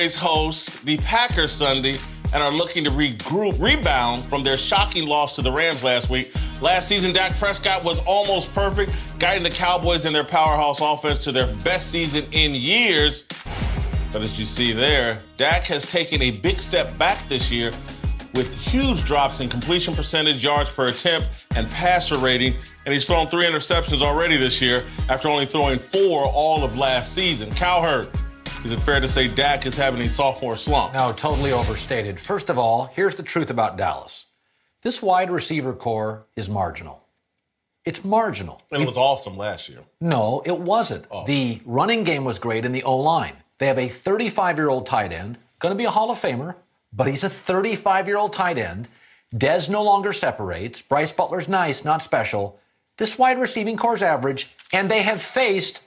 Cowboys host the Packers Sunday and are looking to rebound from their shocking loss to the Rams last week. Last season, Dak Prescott was almost perfect, guiding the Cowboys and their powerhouse offense to their best season in years. But as you see there, Dak has taken a big step back this year with huge drops in completion percentage, yards per attempt, and passer rating. And he's thrown 3 interceptions already this year after only throwing 4 all of last season. Cowherd, is it fair to say Dak is having a sophomore slump? No, totally overstated. First of all, here's the truth about Dallas. This wide receiver core is marginal. It's marginal. And it was awesome last year. No, it wasn't. Oh. The running game was great in the O-line. They have a 35-year-old tight end, going to be a Hall of Famer, but he's a 35-year-old tight end. Dez no longer separates. Bryce Butler's nice, not special. This wide receiving core's average, and they have faced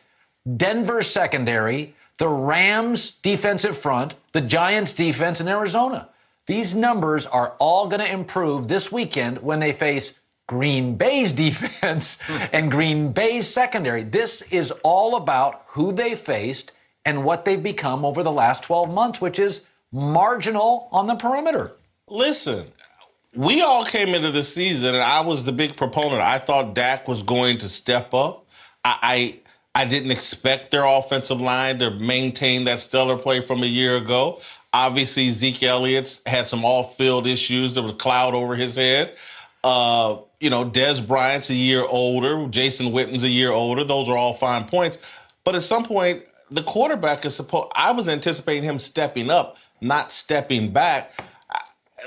Denver's secondary, the Rams' defensive front, the Giants' defense in Arizona. These numbers are all going to improve this weekend when they face Green Bay's defense and Green Bay's secondary. This is all about who they faced and what they've become over the last 12 months, which is marginal on the perimeter. Listen, we all came into this season, and I was the big proponent. I thought Dak was going to step up. I didn't expect their offensive line to maintain that stellar play from a year ago. Obviously, Zeke Elliott's had some off-field issues. There was a cloud over his head. Dez Bryant's a year older. Jason Witten's a year older. Those are all fine points. But at some point, the quarterback is I was anticipating him stepping up, not stepping back.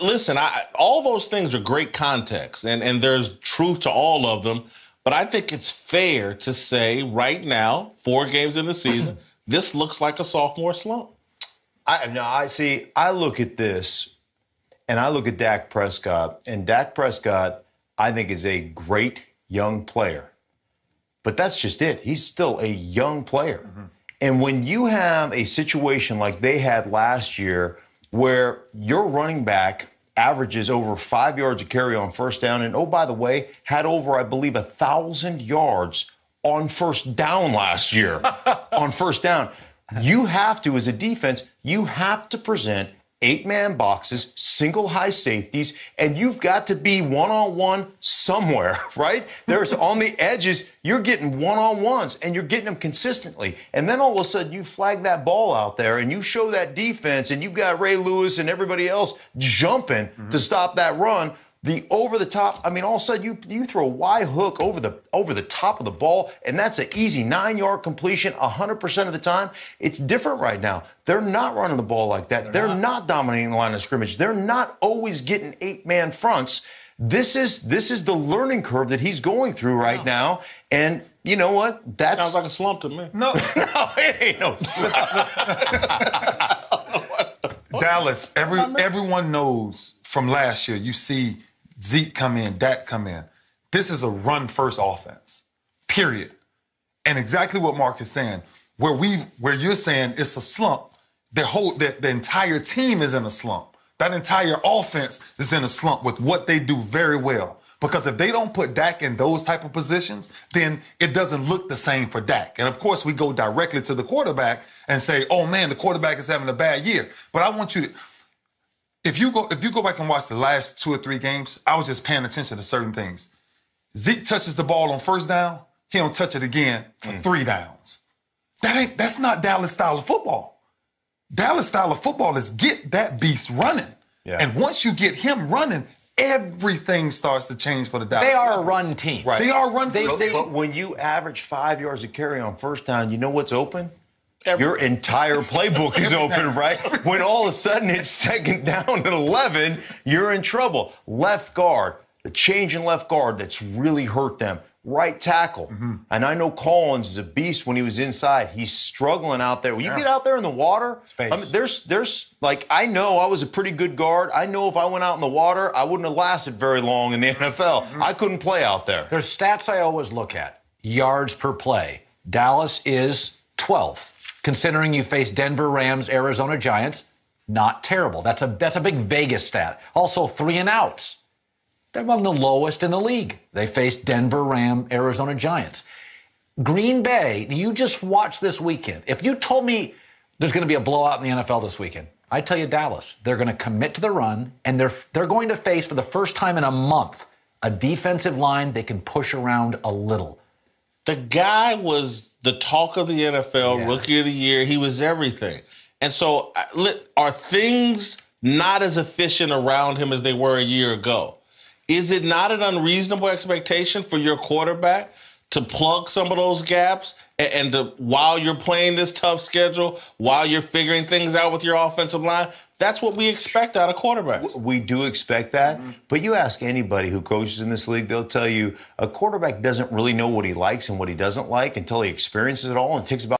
Listen, all those things are great context, and there's truth to all of them. But I think it's fair to say right now, 4 games in the season, this looks like a sophomore slump. I look at this, and I look at Dak Prescott, and Dak Prescott, I think, is a great young player. But that's just it. He's still a young player. Mm-hmm. And when you have a situation like they had last year where your running back averages over 5 yards a carry on first down, and, oh, by the way, had over, I believe, 1,000 yards on first down last year, on first down. You have to, as a defense, you have to present 8-man boxes, single high safeties, and you've got to be one-on-one somewhere, right? There's on the edges, you're getting one-on-ones, and you're getting them consistently. And then all of a sudden, you flag that ball out there, and you show that defense, and you've got Ray Lewis and everybody else jumping to stop that run. The over-the-top, all of a sudden, you throw a wide hook over the top of the ball, and that's an easy 9-yard completion 100% of the time. It's different right now. They're not running the ball like that. They're not dominating the line of scrimmage. They're not always getting 8-man fronts. This is the learning curve that he's going through right now, and you know what? That sounds like a slump to me. No, it ain't no slump. Dallas, everyone knows from last year, you see Zeke come in, Dak come in. This is a run-first offense, period. And exactly what Mark is saying, where you're saying it's a slump, the entire team is in a slump. That entire offense is in a slump with what they do very well. Because if they don't put Dak in those type of positions, then it doesn't look the same for Dak. And of course, we go directly to the quarterback and say, oh man, the quarterback is having a bad year. But I want you to, if you go back and watch the last 2 or 3 games, I was just paying attention to certain things. Zeke touches the ball on first down, he don't touch it again for 3 downs. That's not Dallas style of football. Dallas style of football is get that beast running. Yeah. And once you get him running, everything starts to change for the Dallas. They are a run team. Right. They are a run team. But when you average 5 yards a carry on first down, you know what's open? Your entire playbook is open, right? When all of a sudden it's second down and 11, you're in trouble. Left guard, the change in left guard that's really hurt them. Right tackle. Mm-hmm. And I know Collins is a beast when he was inside. He's struggling out there. When you get out there in the water, there's I know I was a pretty good guard. I know if I went out in the water, I wouldn't have lasted very long in the NFL. Mm-hmm. I couldn't play out there. There's stats I always look at. Yards per play. Dallas is 12th. Considering you face Denver, Rams, Arizona Giants, not terrible. That's a big Vegas stat. Also, 3 and outs. They're among the lowest in the league. They faced Denver, Arizona Giants. Green Bay, you just watched this weekend. If you told me there's going to be a blowout in the NFL this weekend. I tell you, Dallas, they're going to commit to the run, and they're going to face, for the first time in a month, a defensive line they can push around a little. The guy was the talk of the NFL, Rookie of the Year. He was everything. And so are things not as efficient around him as they were a year ago? Is it not an unreasonable expectation for your quarterback to plug some of those gaps and to, while you're playing this tough schedule, while you're figuring things out with your offensive line? That's what we expect out of quarterbacks. We do expect that, but you ask anybody who coaches in this league, they'll tell you a quarterback doesn't really know what he likes and what he doesn't like until he experiences it all and takes about